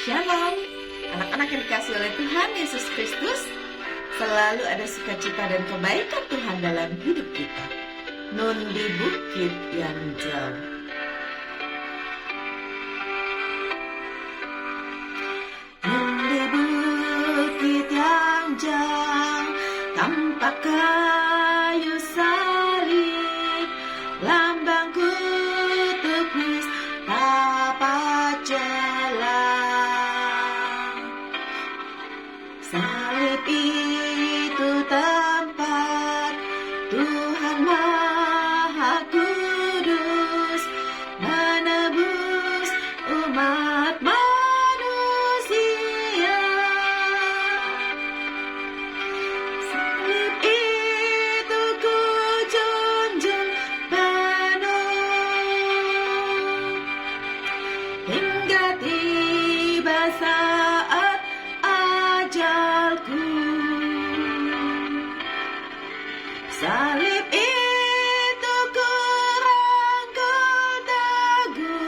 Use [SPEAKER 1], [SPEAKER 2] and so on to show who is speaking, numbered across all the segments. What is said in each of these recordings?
[SPEAKER 1] Shalom, anak-anak yang dikasihi oleh Tuhan Yesus Kristus. Selalu ada sukacita dan kebaikan Tuhan dalam hidup kita. Nun di bukit yang jauh. Nun di bukit yang jauh, tampak kayu salib, lambang kutuk nistapa jelas. Salib itu tempat Tuhan Maha Kudus menebus umat manusia. Salib itu ku junjung penuh hingga tiba saat ajalku. Salib itu ku rangkul teguh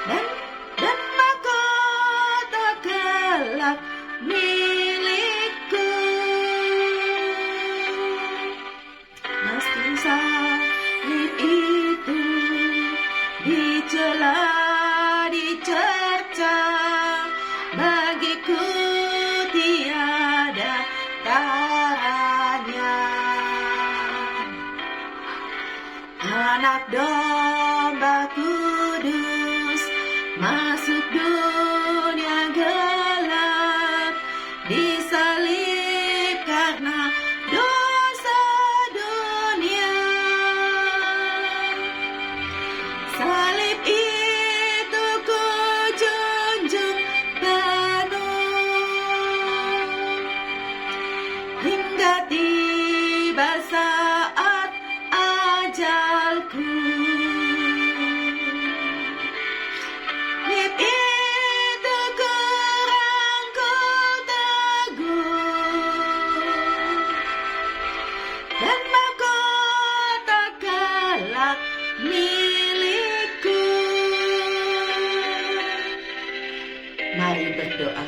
[SPEAKER 1] dan mahkota kelak milikku. Meski salib itu dicela, dicerca, bagiku tiada taranya. Anak domba kudus masuk dunia gelap, disalib karena dosa dunia. Salib itu ku junjung penuh hingga tiba saat ajalku. Salib itu ku rangkul teguh dan mahkota kelak milikku. Mari berdoa.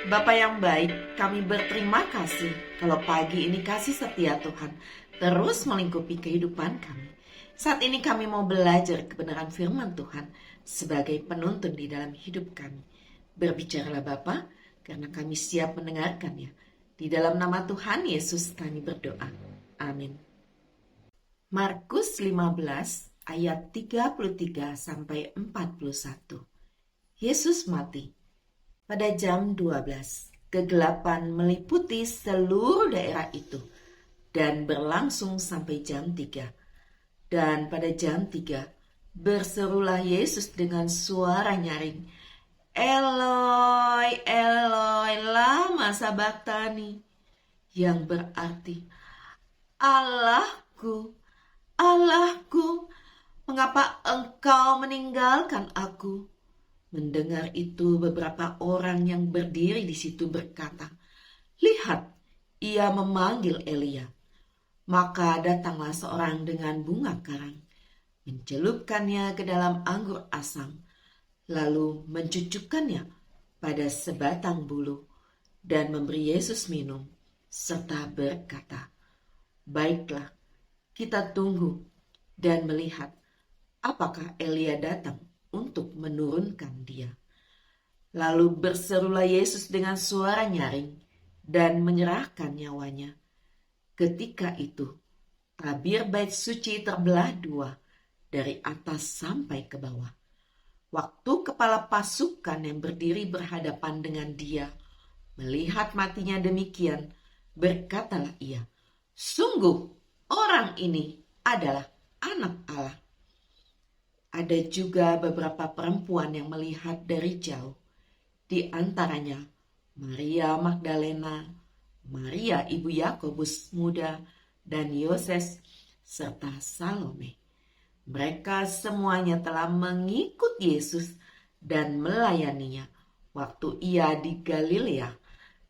[SPEAKER 1] Bapa yang baik, kami berterima kasih kalau pagi ini kasih setia Tuhan terus melingkupi kehidupan kami. Saat ini kami mau belajar kebenaran firman Tuhan sebagai penuntun di dalam hidup kami. Berbicaralah Bapa, karena kami siap mendengarkannya. Di dalam nama Tuhan Yesus kami berdoa. Amin. Markus 15 ayat 33 sampai 41. Yesus mati. Pada jam 12, kegelapan meliputi seluruh daerah itu dan berlangsung sampai jam 3. Dan pada jam 3, berserulah Yesus dengan suara nyaring, Eloi, Eloi, lama sabachthani, yang berarti, Allahku, Allahku, mengapa engkau meninggalkan aku? Mendengar itu, beberapa orang yang berdiri di situ berkata, lihat, ia memanggil Elia. Maka datanglah seorang dengan bunga karang, mencelupkannya ke dalam anggur asam, lalu mencucukkannya pada sebatang bulu, dan memberi Yesus minum, serta berkata, baiklah, kita tunggu dan melihat apakah Elia datang untuk menurunkan dia. Lalu berserulah Yesus dengan suara nyaring dan menyerahkan nyawanya. Ketika itu, tabir bait suci terbelah dua dari atas sampai ke bawah. Waktu kepala pasukan yang berdiri berhadapan dengan dia melihat matinya demikian, berkatalah ia, sungguh orang ini adalah anak Allah. Ada juga beberapa perempuan yang melihat dari jauh, di antaranya Maria Magdalena, Maria ibu Yakobus muda, dan Yoses, serta Salome. Mereka semuanya telah mengikut Yesus dan melayaninya waktu ia di Galilea.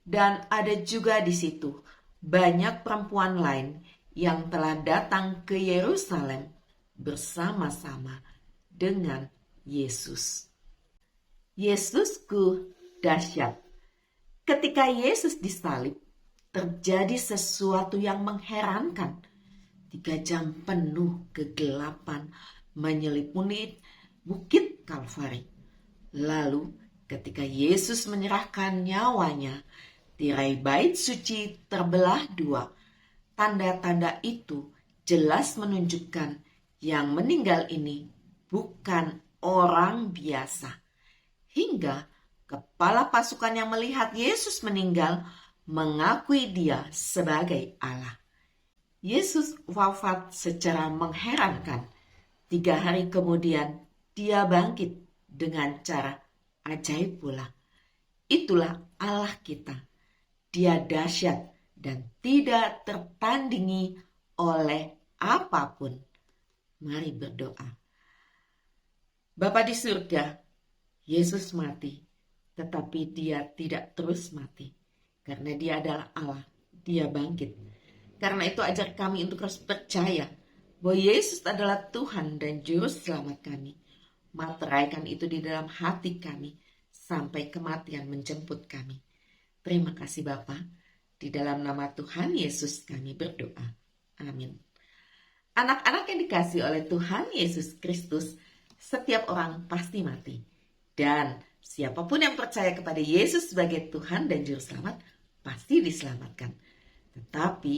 [SPEAKER 1] Dan ada juga di situ banyak perempuan lain yang telah datang ke Yerusalem bersama-sama dengan Yesus. Yesusku dahsyat. Ketika Yesus disalib, terjadi sesuatu yang mengherankan. 3 jam penuh kegelapan menyelimuti bukit Kalvari. Lalu ketika Yesus menyerahkan nyawanya, tirai bait suci terbelah 2. Tanda-tanda itu jelas menunjukkan yang meninggal ini bukan orang biasa. Hingga kepala pasukan yang melihat Yesus meninggal mengakui dia sebagai Allah. Yesus wafat secara mengherankan. 3 hari kemudian dia bangkit dengan cara ajaib pula. Itulah Allah kita. Dia dahsyat dan tidak tertandingi oleh apapun. Mari berdoa. Bapa di surga, Yesus mati, tetapi dia tidak terus mati. Karena dia adalah Allah, dia bangkit. Karena itu ajar kami untuk terus percaya bahwa Yesus adalah Tuhan dan Juru Selamat kami. Materaikan itu di dalam hati kami sampai kematian menjemput kami. Terima kasih Bapa. Di dalam nama Tuhan Yesus kami berdoa. Amin. Anak-anak yang dikasihi oleh Tuhan Yesus Kristus, setiap orang pasti mati. Dan siapapun yang percaya kepada Yesus sebagai Tuhan dan Juru Selamat pasti diselamatkan. Tetapi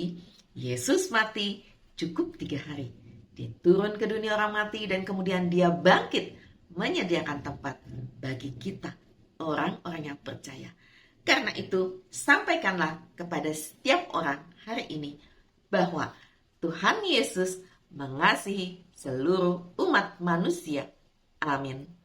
[SPEAKER 1] Yesus mati cukup 3 hari. Dia turun ke dunia orang mati dan kemudian dia bangkit menyediakan tempat bagi kita, orang-orang yang percaya. Karena itu, sampaikanlah kepada setiap orang hari ini bahwa Tuhan Yesus mengasihi seluruh umat manusia. Amin.